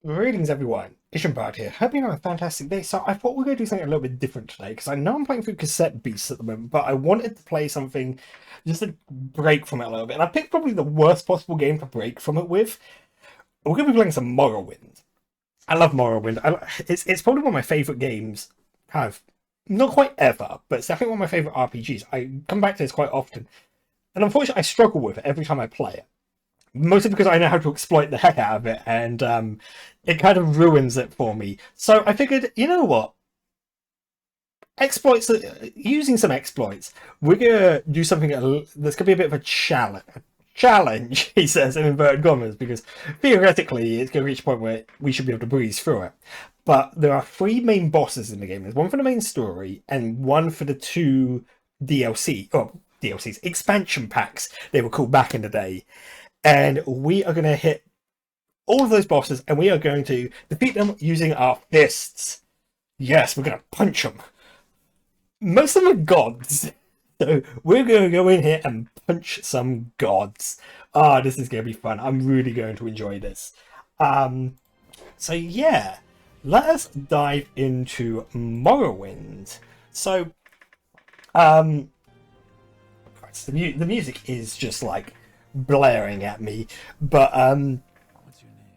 Greetings everyone, Ishenbard here. Hope you have a fantastic day. So I thought we are going to do something a little bit different today because I know I'm playing through Cassette Beasts at the moment, but I wanted to play something just to break from it a little bit. And I picked probably the worst possible game to break from it with. We're going to be playing some Morrowind. I love Morrowind. It's probably one of my favorite games. Kind of not quite ever, but it's definitely one of my favorite RPGs. I come back to this quite often, and unfortunately, I struggle with it every time I play it. Mostly because I know how to exploit the heck out of it, and it kind of ruins it for me. So I figured, you know what? Exploits, using some exploits, we're gonna do something that's gonna be a bit of a challenge. Challenge, he says in inverted commas, because theoretically it's gonna reach a point where we should be able to breeze through it. But there are three main bosses in the game. There's one for the main story and one for the two DLCs, expansion packs they were called back in the day. And we are going to hit all of those bosses and we are going to defeat them using our fists. Yes, we're going to punch them. Most of them are gods. So we're going to go in here and punch some gods. Ah, this is going to be fun. I'm really going to enjoy this. So yeah, let us dive into Morrowind. So, the music is just like blaring at me, but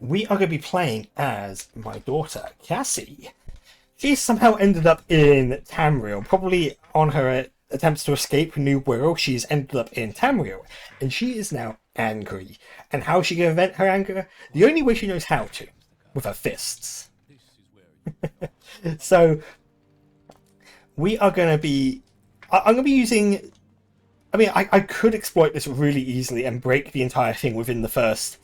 we are going to be playing as my daughter Cassie. She somehow ended up in Tamriel, probably on her attempts to escape New Wirrall. She's ended up in Tamriel, and she is now angry. And how is she going to vent her anger? The only way she knows how to, with her fists. So we are going to be. I'm going to be using. I mean, I could exploit this really easily and break the entire thing within the first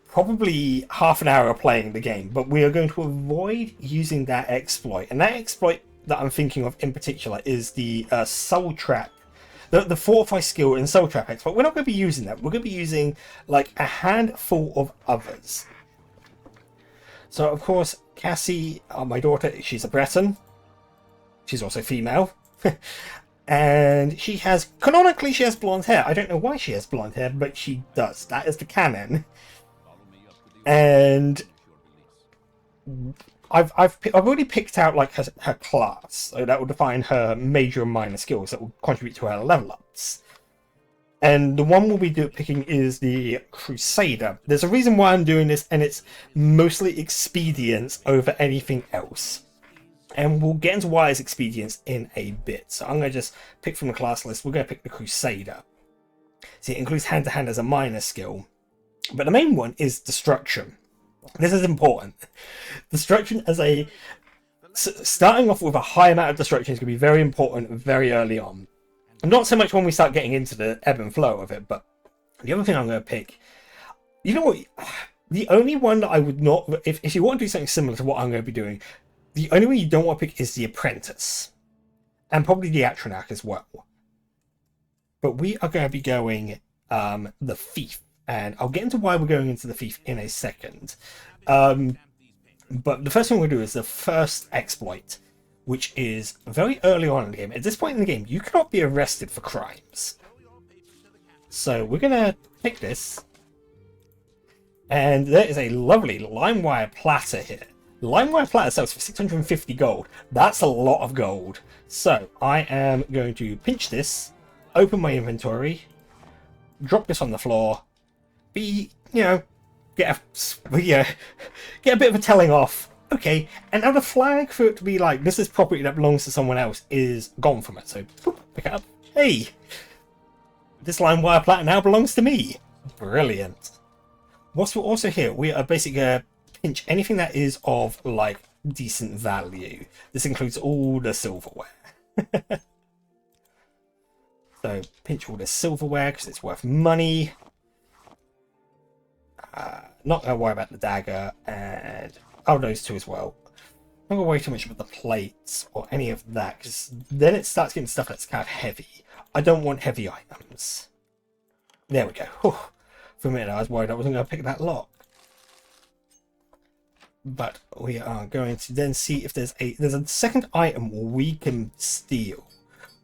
probably half an hour of playing the game, but we are going to avoid using that exploit. And that exploit that I'm thinking of in particular is the Soul Trap, the Fortify skill in Soul Trap exploit. We're not going to be using that. We're going to be using like a handful of others. So, of course, Cassie, my daughter, she's a Breton. She's also female. And canonically, she has blonde hair. I don't know why she has blonde hair, but she does. That is the canon. And I've already picked out like her class, so that will define her major and minor skills that will contribute to her level ups. And the one we'll be picking is the Crusader. There's a reason why I'm doing this, and it's mostly expedience over anything else. And we'll get into why it's expedience in a bit. So I'm going to just pick from the class list. We're going to pick the Crusader. See, it includes hand-to-hand as a minor skill. But the main one is Destruction. This is important. Destruction as a... Starting off with a high amount of Destruction is going to be very important very early on. Not so much when we start getting into the ebb and flow of it, but the other thing I'm going to pick... You know what? The only one that I would not... If you want to do something similar to what I'm going to be doing... The only one you don't want to pick is the Apprentice. And probably the Atronach as well. But we are going to be going the Thief. And I'll get into why we're going into the Thief in a second. But the first thing we'll do is the first exploit, which is very early on in the game. At this point in the game, you cannot be arrested for crimes. So we're going to pick this. And there is a lovely limewire platter here. Limewire platter sells for 650 gold. That's a lot of gold. So I am going to pinch this, open my inventory, drop this on the floor, get a bit of a telling off. Okay, and now the flag for it to be like this is property that belongs to someone else is gone from it. So pick it up. Hey, this limewire platter now belongs to me. Brilliant. Whilst we're also here, we are basically pinch anything that is of like decent value. This includes all the silverware. So pinch all the silverware because it's worth money. Not gonna worry about the dagger and those two as well. I'm not gonna worry too much about the plates or any of that because then it starts getting stuff that's kind of heavy. I don't want heavy items. There we go. Whew. For a minute I was worried I wasn't going to pick that lock. But we are going to then see if there's a second item we can steal,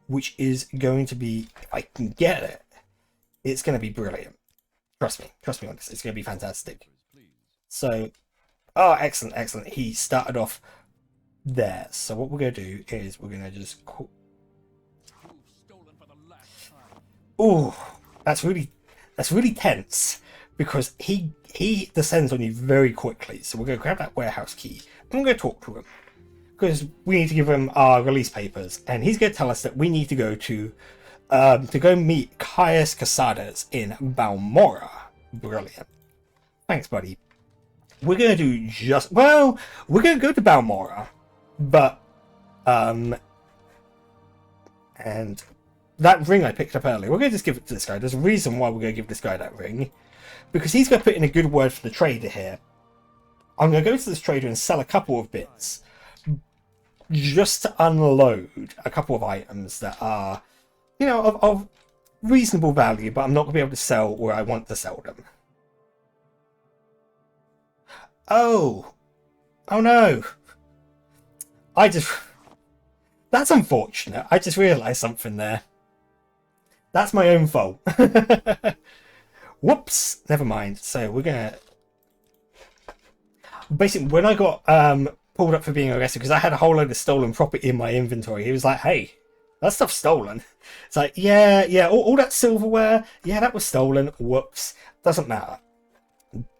which is going to be, if I can get it, it's going to be brilliant. Trust me on this. It's going to be fantastic. So Oh, excellent, excellent. He started off there. So what we're going to do is we're going to just... Oh, that's really tense because he descends on you very quickly. So we're going to grab that warehouse key and we're going to talk to him because we need to give him our release papers, and he's going to tell us that we need to go meet Caius Casadas in Balmora. Brilliant. Thanks, buddy. We're going to do we're going to go to Balmora, but and that ring I picked up earlier, we're going to just give it to this guy. There's a reason why we're going to give this guy that ring, because he's going to put in a good word for the trader here. I'm going to go to this trader and sell a couple of bits just to unload a couple of items that are, you know, of reasonable value, but I'm not going to be able to sell where I want to sell them. Oh no. That's unfortunate. I just realised something there. That's my own fault. Whoops. Never mind. So we're gonna... Basically, when I got pulled up for being arrested, because I had a whole load of stolen property in my inventory, he was like, hey, that stuff's stolen. It's like, yeah, all that silverware, yeah, that was stolen. Whoops. Doesn't matter.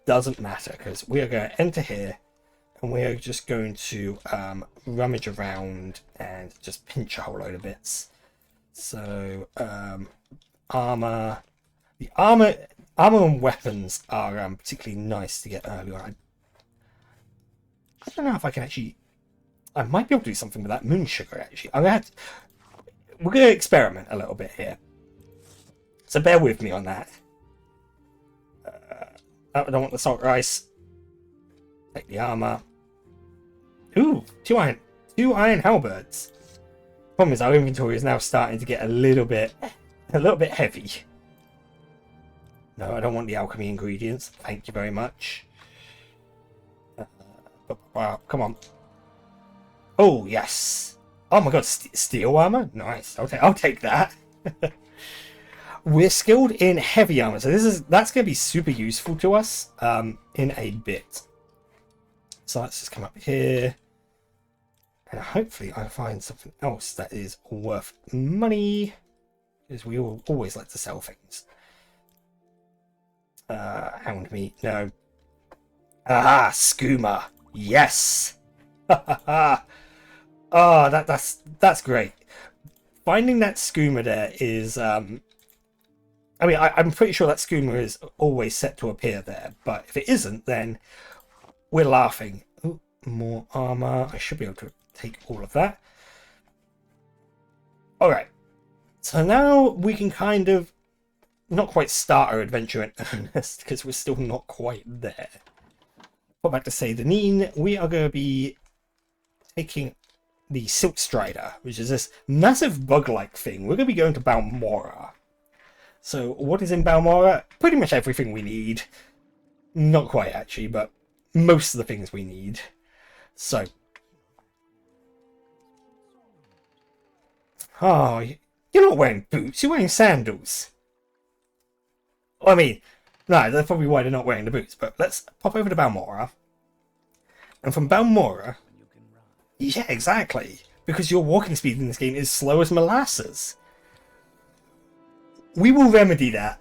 Doesn't matter, because we are going to enter here, and we are just going to rummage around and just pinch a whole load of bits. So, armor. The armor and weapons are particularly nice to get early on. I don't know if I can actually... I might be able to do something with that moon sugar, actually. We're going to experiment a little bit here. So bear with me on that. I don't want the salt rice. Take the armor. Ooh, two iron halberds. Problem is, our inventory is now starting to get a little bit heavy. No, I don't want the alchemy ingredients. Thank you very much. Wow, come on. Oh yes. Oh my god, steel armor. Nice. I'll take that. We're skilled in heavy armor, so that's going to be super useful to us in a bit. So let's just come up here, and hopefully I'll find something else that is worth money, because we always like to sell things. Hound meat, no. Ah, skooma, yes. Oh, that's great. Finding that skooma there is I mean, I'm pretty sure that skooma is always set to appear there, but if it isn't, then we're laughing. Ooh, more armor. I should be able to take all of that. Alright. So now we can kind of not quite start our adventure in earnest, because we're still not quite there. Put back to Seydanine, we are going to be taking the Silk Strider, which is this massive bug-like thing. We're going to be going to Balmora. So what is in Balmora? Pretty much everything we need. Not quite, actually, but most of the things we need. So. Oh, you're not wearing boots, you're wearing sandals. I mean, no, that's probably why they're not wearing the boots, but let's pop over to Balmora. And from Balmora... Yeah, exactly. Because your walking speed in this game is slow as molasses. We will remedy that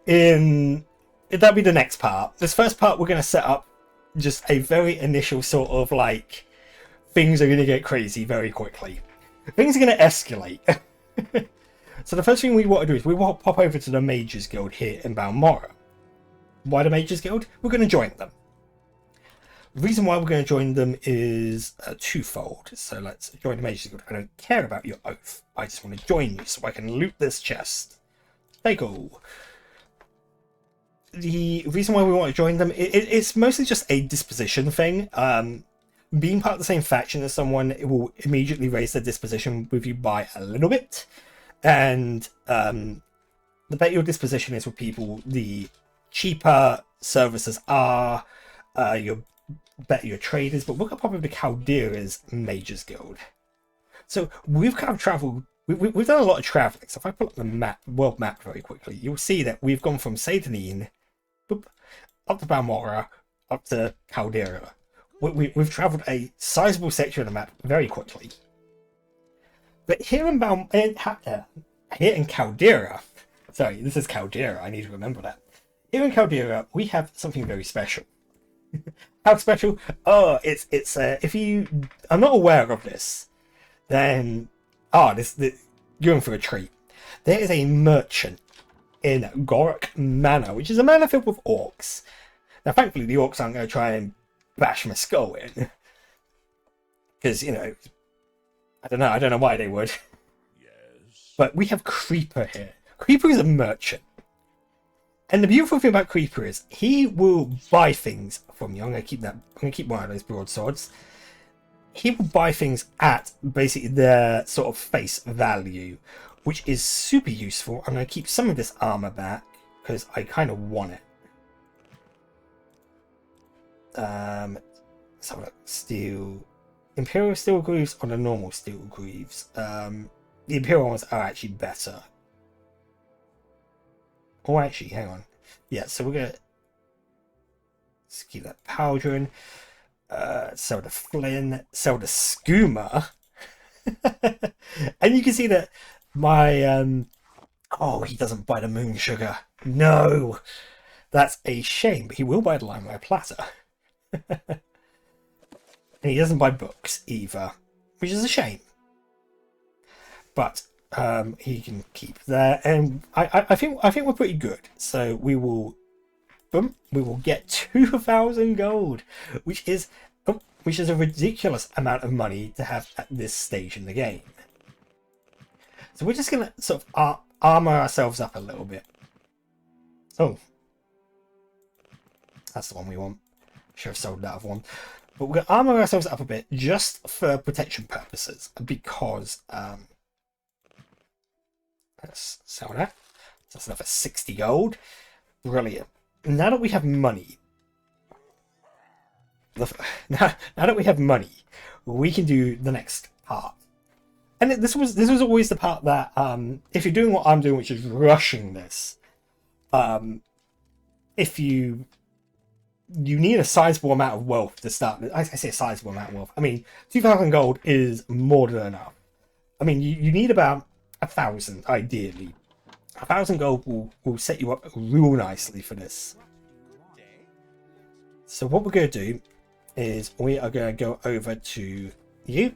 that'll be the next part. This first part, we're going to set up just a very initial sort of like, things are going to get crazy very quickly. Things are going to escalate. So the first thing we want to do is we want to pop over to the Mages Guild here in Balmora. Why the Mages Guild? We're going to join them. The reason why we're going to join them is twofold. So let's join the Mages Guild. I don't care about your oath. I just want to join you so I can loot this chest. Take all. The reason why we want to join them, it's mostly just a disposition thing. Being part of the same faction as someone, it will immediately raise their disposition with you by a little bit. And the better your disposition is with people, the cheaper services are, your better your trade is. But we're going to pop over to Caldera's Mages Guild. So we've kind of travelled. We've done a lot of travelling, so if I pull up the world map very quickly, you'll see that we've gone from Seydanine up to Balmora, up to Caldera. We've travelled a sizable section of the map very quickly. But here in Caldera, sorry, this is Caldera, I need to remember that. Here in Caldera, we have something very special. How special? Oh, it's if you are not aware of this, then you're in for a treat. There is a merchant in Gorok Manor, which is a manor filled with orcs. Now, thankfully, the orcs aren't going to try and bash my skull in, because I don't know why they would. Yes. But we have Creeper here. Creeper is a merchant. And the beautiful thing about Creeper is he will buy things from you. I'm gonna keep one of those broadswords. He will buy things at basically their sort of face value, which is super useful. I'm gonna keep some of this armor back because I kind of want it. Let's have a look. Steel, Imperial steel greaves or the normal steel greaves. The Imperial ones are actually better. Oh, actually, hang on. Yeah, so we're gonna keep that pauldron. Sell the flint. Sell the skooma. And you can see that my oh, he doesn't buy the moon sugar. No, that's a shame. But he will buy the limeware platter. And he doesn't buy books either, which is a shame. But he can keep there, and I think we're pretty good. So we will get 2,000 gold, which is a ridiculous amount of money to have at this stage in the game. So we're just gonna sort of armor ourselves up a little bit. Oh, that's the one we want. Should have sold that other one. But we're gonna armor ourselves up a bit just for protection purposes, because let's sell that. So that's another 60 gold. Brilliant. Now that we have money, now that we have money, we can do the next part. And this was always the part that if you're doing what I'm doing, which is rushing this, if you need a sizable amount of wealth to start. I say a sizable amount of wealth. I mean, 2,000 gold is more than enough. I mean, you need about 1,000 ideally. 1,000 gold will set you up real nicely for this. So what we're going to do is we are going to go over to you.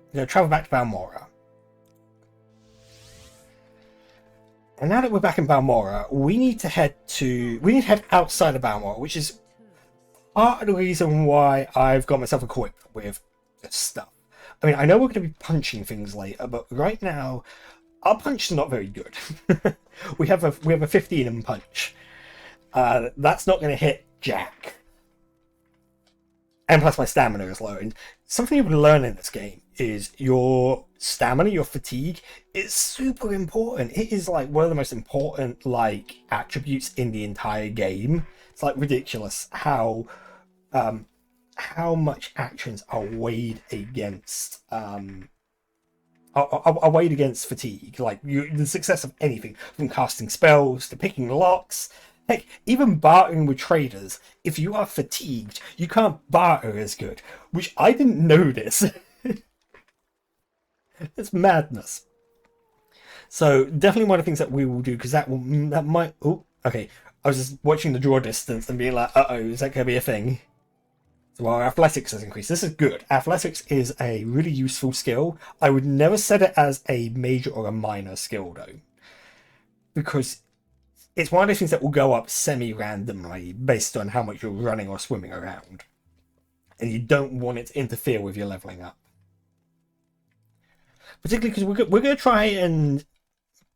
We're going to travel back to Balmora. And now that we're back in Balmora, we need to head outside of Balmora, which is part of the reason why I've got myself equipped with this stuff. I mean, I know we're going to be punching things later, but right now our punch is not very good. we have a 15 in punch. That's not going to hit Jack. And plus my stamina is low. And something you would learn in this game is your stamina, your fatigue, is super important. It is like one of the most important attributes in the entire game. It's like ridiculous how much actions are weighed against are weighed against fatigue. Like the success of anything, from casting spells to picking locks. Heck, even bartering with traders, if you are fatigued, you can't barter as good, which I didn't notice. It's madness. So definitely one of the things that we will do, because that might. Oh, okay. I was just watching the draw distance and being like, is that going to be a thing? So our athletics has increased. This is good. Athletics is a really useful skill. I would never set it as a major or a minor skill though, because it's one of those things that will go up semi-randomly based on how much you're running or swimming around. And you don't want it to interfere with your leveling up. Particularly because we're going to try and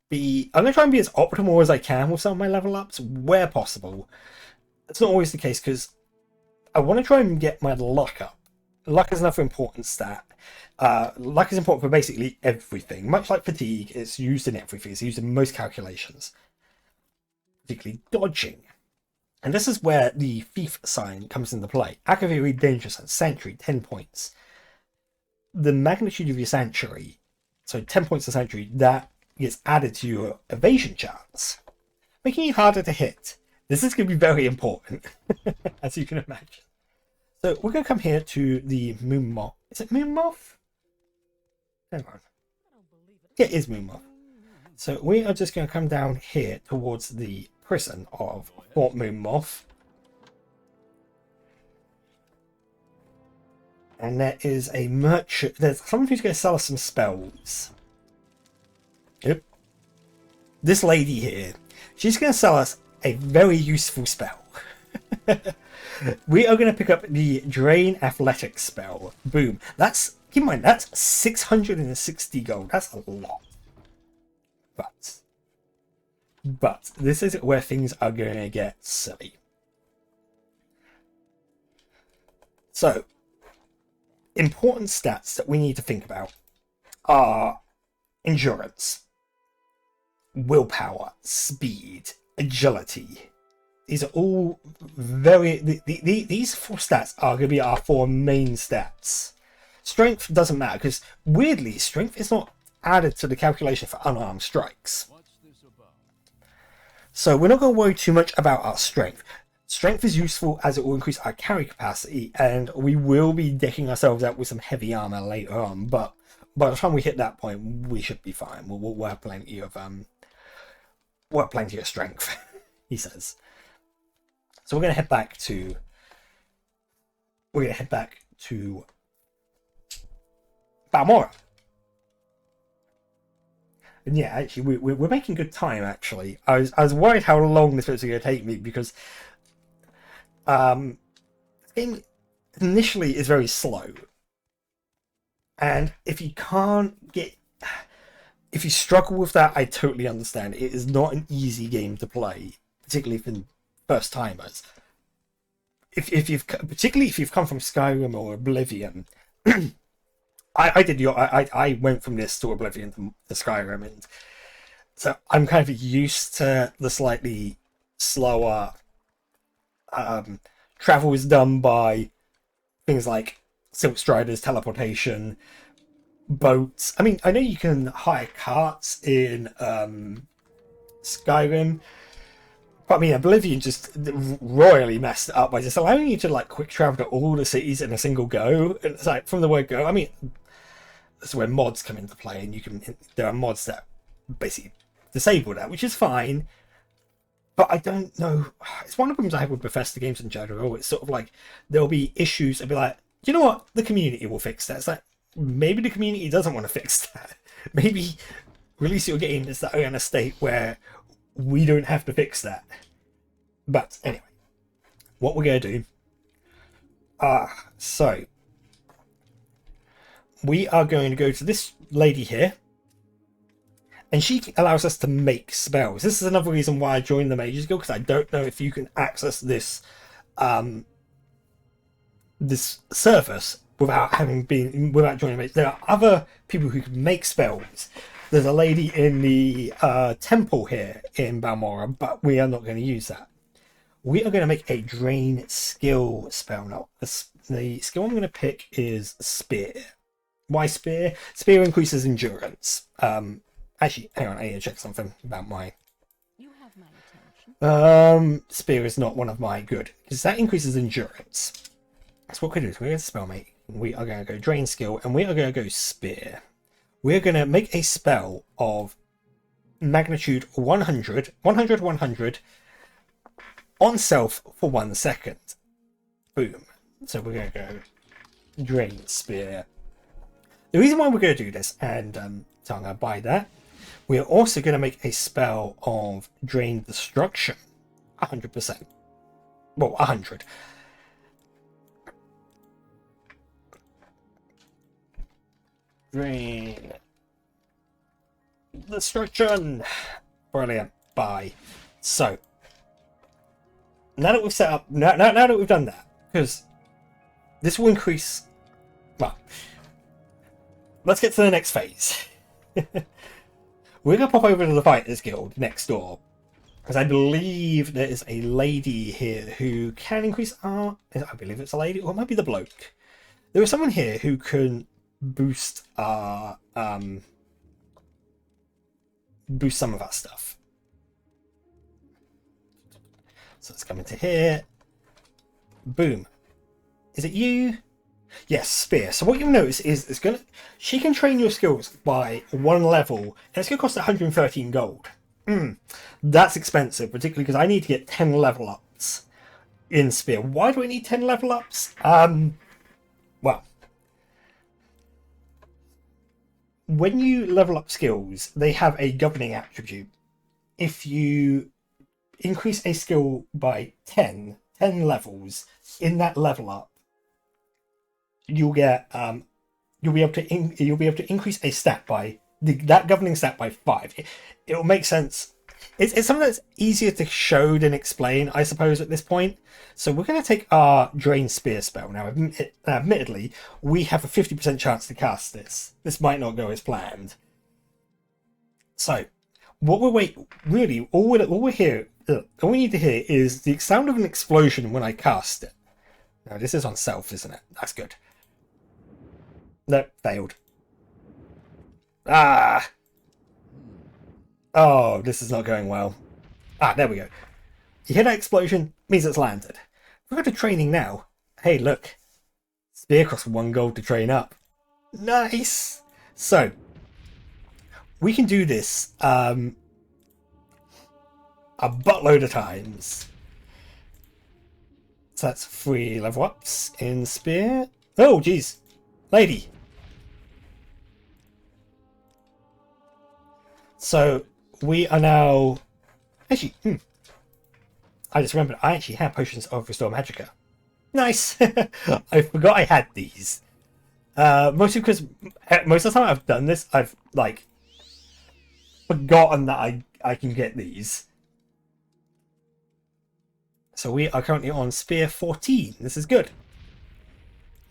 be... I'm going to try and be as optimal as I can with some of my level ups where possible. That's not always the case because I want to try and get my luck up. Luck is another important stat. Luck is important for basically everything. Much like fatigue, it's used in everything. It's used in most calculations. Particularly dodging. And this is where the thief sign comes into play. Aggravated danger sign, Sanctuary, 10 points. The magnitude of your Sanctuary, so 10 points of Sanctuary, that gets added to your evasion chance, making it harder to hit. This is going to be very important, as you can imagine. So we're going to come here to the Moon Moth. Is it Moon Moth? Hang on. Yeah, it is Moon Moth. So we are just going to come down here towards the prison of Fort Moon Moth. And there is a merchant. There's someone who's going to sell us some spells. Yep. This lady here, she's going to sell us a very useful spell. We are going to pick up the Drain Athletics spell. Boom. That's, keep in mind, that's 660 gold. That's a lot. But this is where things are going to get silly. So, important stats that we need to think about are endurance, willpower, speed, agility. These are all very... These 4 stats are going to be our 4 main stats. Strength doesn't matter, because weirdly, strength is not added to the calculation for unarmed strikes. So we're not going to worry too much about our strength. Strength is useful as it will increase our carry capacity, and we will be decking ourselves out with some heavy armor later on, but by the time we hit that point, we should be fine. We'll have plenty of strength, he says. So we're going to head back to... Balmora. And yeah, actually, we're making good time, actually. I was worried how long this was going to take me, because the game initially is very slow. And if you struggle with that, I totally understand. It is not an easy game to play, particularly for first timers. Particularly if you've come from Skyrim or Oblivion. I went from this to Oblivion to Skyrim, and so I'm kind of used to the slightly slower travel is done by things like Silk Strider's teleportation, boats. I mean, I know you can hire carts in Skyrim, but I mean, Oblivion just royally messed it up by just allowing you to like quick travel to all the cities in a single go. And it's like, from the word go, I mean, that's where mods come into play, and there are mods that basically disable that, which is fine. But I don't know. It's one of the problems I have with Bethesda games in general. It's sort of like there'll be issues and be like, you know what? The community will fix that. It's like, maybe the community doesn't want to fix that. Maybe release your game is that in a state where we don't have to fix that. But anyway, what we're going to do. So we are going to go to this lady here, and she allows us to make spells. This is another reason why I joined the Mages Guild, because I don't know if you can access this this service without joining Mages. There are other people who can make spells. There's a lady in the temple here in Balmora, but we are not going to use that. We are going to make a Drain skill spell now. The skill I'm going to pick is Spear. Why Spear? Spear increases endurance. Actually, hang on, I need to check something about my... You have my attention. Spear is not one of my good, because that increases endurance. So what we're going to do is we're going to spell make. We are going to go Drain skill, and we are going to go Spear. We're going to make a spell of magnitude 100, 100, on self for 1 second. Boom. So we're going to go Drain Spear. The reason why we're going to do this, and so I'm going to buy that, we're also going to make a spell of Drain Destruction. 100%. Well, 100. Drain Destruction. Brilliant. Buy. So, now that we've set up, now that we've done that, because this will increase, well, let's get to the next phase. We're going to pop over to the Fighters Guild next door, because I believe there is a lady here who can increase our... I believe it's a lady, or it might be the bloke. There is someone here who can boost our... boost some of our stuff. So let's come into here. Boom. Is it you? Yes, spear. So what you'll notice is she can train your skills by 1 level, and it's going to cost 113 gold. That's expensive, particularly because I need to get 10 level ups in spear. Why do I need 10 level ups? Well, when you level up skills, they have a governing attribute. If you increase a skill by 10 levels in that level up, you'll get you'll be able to increase a stat by that governing stat by 5. It will make sense. It's something that's easier to show than explain, I suppose, at this point. So we're going to take our Drain Spear spell now. Admittedly, we have a 50% chance to cast this. This might not go as planned. So what all we need to hear is the sound of an explosion when I cast it. Now this is on self, isn't it? That's good. No, failed. Ah! Oh, this is not going well. Ah, there we go. You hear that explosion? Means it's landed. We're going to training now. Hey, look. Spear costs 1 gold to train up. Nice! So, we can do this a buttload of times. So that's 3 level ups in spear. Oh, geez. Lady. So we are now... Actually, I just remembered I actually have potions of Restore Magicka. Nice! I forgot I had these. Mostly because most of the time I've done this, I've, like, forgotten that I can get these. So we are currently on Spear 14. This is good.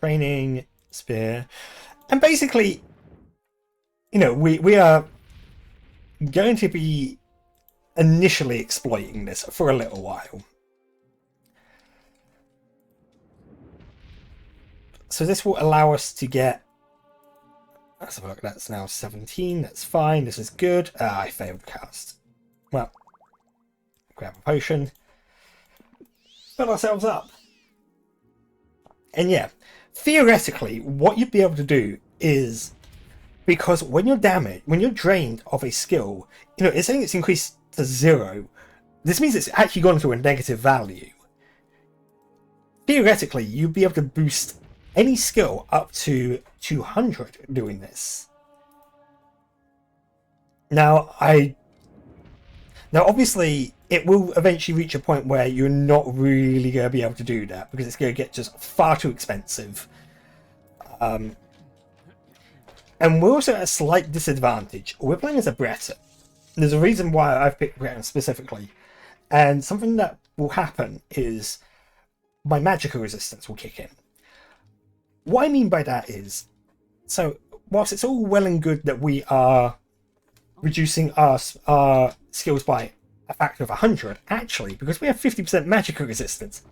Training, Spear. And basically, you know, we are going to be initially exploiting this for a little while. So this will allow us to get... Let's have a look. That's now 17. That's fine. This is good. I failed cast. Well, grab a potion. Fill ourselves up. And yeah, theoretically, what you'd be able to do is, because when you're damaged, when you're drained of a skill, you know, it's saying it's increased to 0. This means it's actually gone to a negative value. Theoretically, you'd be able to boost any skill up to 200 doing this. Now, obviously, it will eventually reach a point where you're not really going to be able to do that because it's going to get just far too expensive. And we're also at a slight disadvantage. We're playing as a Breton. There's a reason why I've picked Breton specifically. And something that will happen is my magical resistance will kick in. What I mean by that is, so whilst it's all well and good that we are reducing our skills by a factor of 100, actually, because we have 50% magical resistance,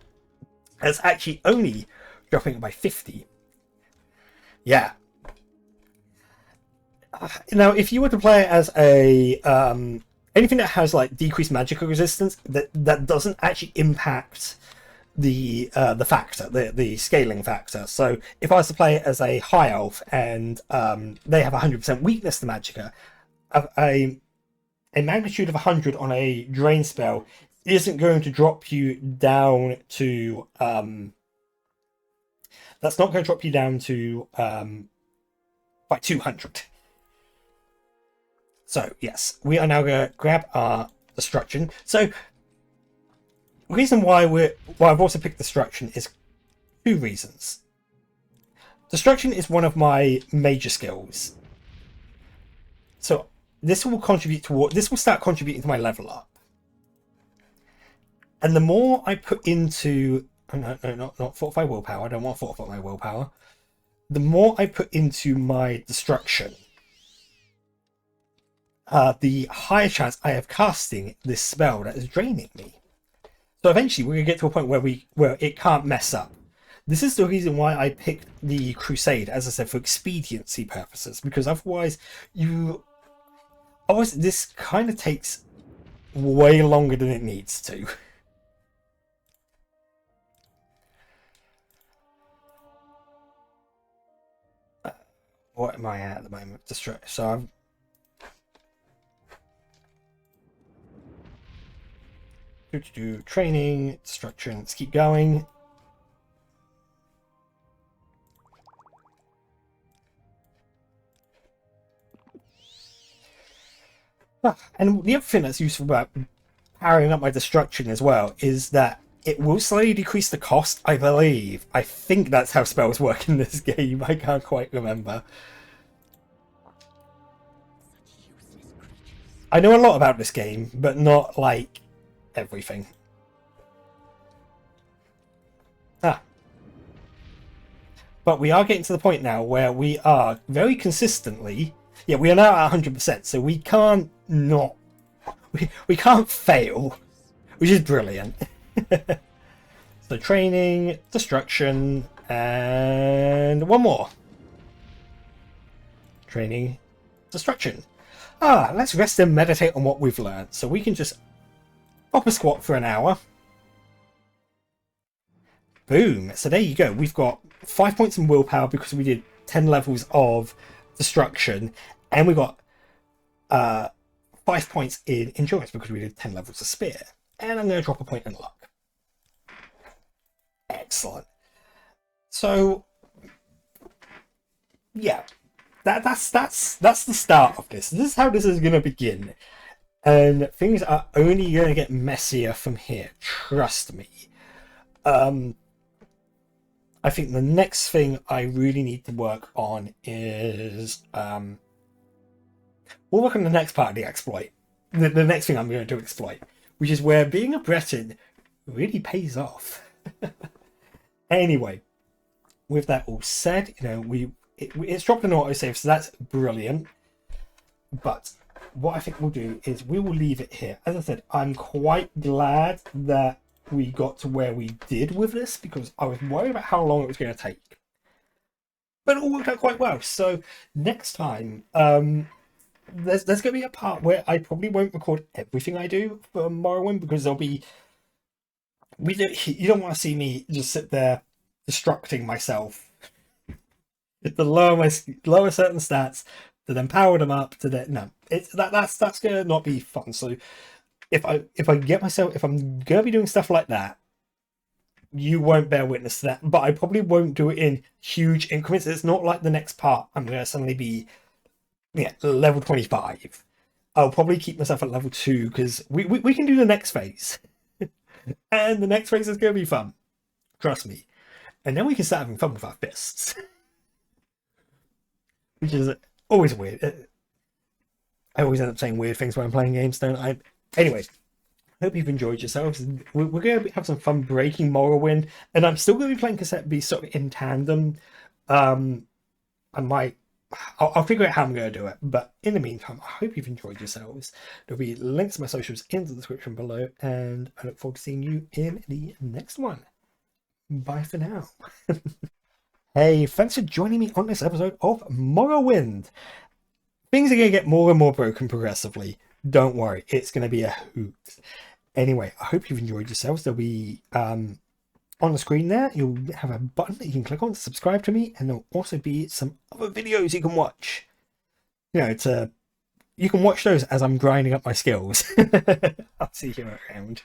it's actually only dropping it by 50. Yeah. Now, if you were to play it as a anything that has like decreased magical resistance, that doesn't actually impact the factor, the scaling factor. So if I was to play it as a high elf and they have 100% weakness to magicka, a magnitude of 100 on a drain spell isn't going to drop you down to that's not going to drop you down to by 200. So yes, we are now going to grab our destruction. So the reason why I've also picked destruction is 2 reasons. Destruction is one of my major skills. So this will start contributing to my level up. And the more I put into not Fortify willpower, I don't want to fortify my willpower. The more I put into my destruction, the higher chance I have casting this spell that is draining me. So eventually we're going to get to a point where it can't mess up. This is the reason why I picked the Crusade, as I said, for expediency purposes, because otherwise this kind of takes way longer than it needs to. what am I at the moment? So I'm do training, destruction. Let's keep going. And the other thing that's useful about powering up my destruction as well is that it will slightly decrease the cost, I believe. I think that's how spells work in this game. I can't quite remember. I know a lot about this game, but not, like, everything. But we are getting to the point now where we are very consistently... Yeah, we are now at 100%, so we can't not... We can't fail, which is brilliant. So training, destruction, and one more. Training, destruction. Let's rest and meditate on what we've learned. So we can just pop a squat for an hour. Boom. So there you go. We've got 5 points in willpower because we did 10 levels of destruction, and we got 5 points in endurance because we did 10 levels of spear. And I'm going to drop a point in luck. Excellent. So yeah, that's the start of this. This is how this is going to begin, and things are only going to get messier from here. Trust me. I think the next thing I really need to work on is we'll work on the next part of the exploit. The next thing I'm going to exploit, which is where being a Breton really pays off. Anyway, with that all said, you know, it's dropped an autosave, so that's brilliant. But what I think we'll do is we will leave it here. As I said, I'm quite glad that we got to where we did with this, because I was worried about how long it was going to take. But it all worked out quite well. So next time, there's going to be a part where I probably won't record everything I do for Morrowind, because there'll be... You don't want to see me just sit there destructing myself. To lower certain stats, to then power them up, to then... No, that's going to not be fun. So if I'm gonna be doing stuff like that, you won't bear witness to that. But I probably won't do it in huge increments. It's not like the next part I'm gonna suddenly be level 25. I'll probably keep myself at level 2 because we can do the next phase. And the next phase is gonna be fun. Trust me. And then we can start having fun with our fists. Which is always weird. I always end up saying weird things when I'm playing games, don't I? Anyway, hope you've enjoyed yourselves. We're going to have some fun breaking Morrowind, and I'm still going to be playing Cassette Beasts sort of in tandem. I'll figure out how I'm going to do it, but in the meantime, I hope you've enjoyed yourselves. There'll be links to my socials in the description below, and I look forward to seeing you in the next one. Bye for now. Hey, thanks for joining me on this episode of Morrowind. Things are going to get more and more broken progressively. Don't worry, it's going to be a hoot. Anyway, I hope you've enjoyed yourselves. There'll be, on the screen there, you'll have a button that you can click on to subscribe to me, and there'll also be some other videos you can watch. You know, you can watch those as I'm grinding up my skills. I'll see you around.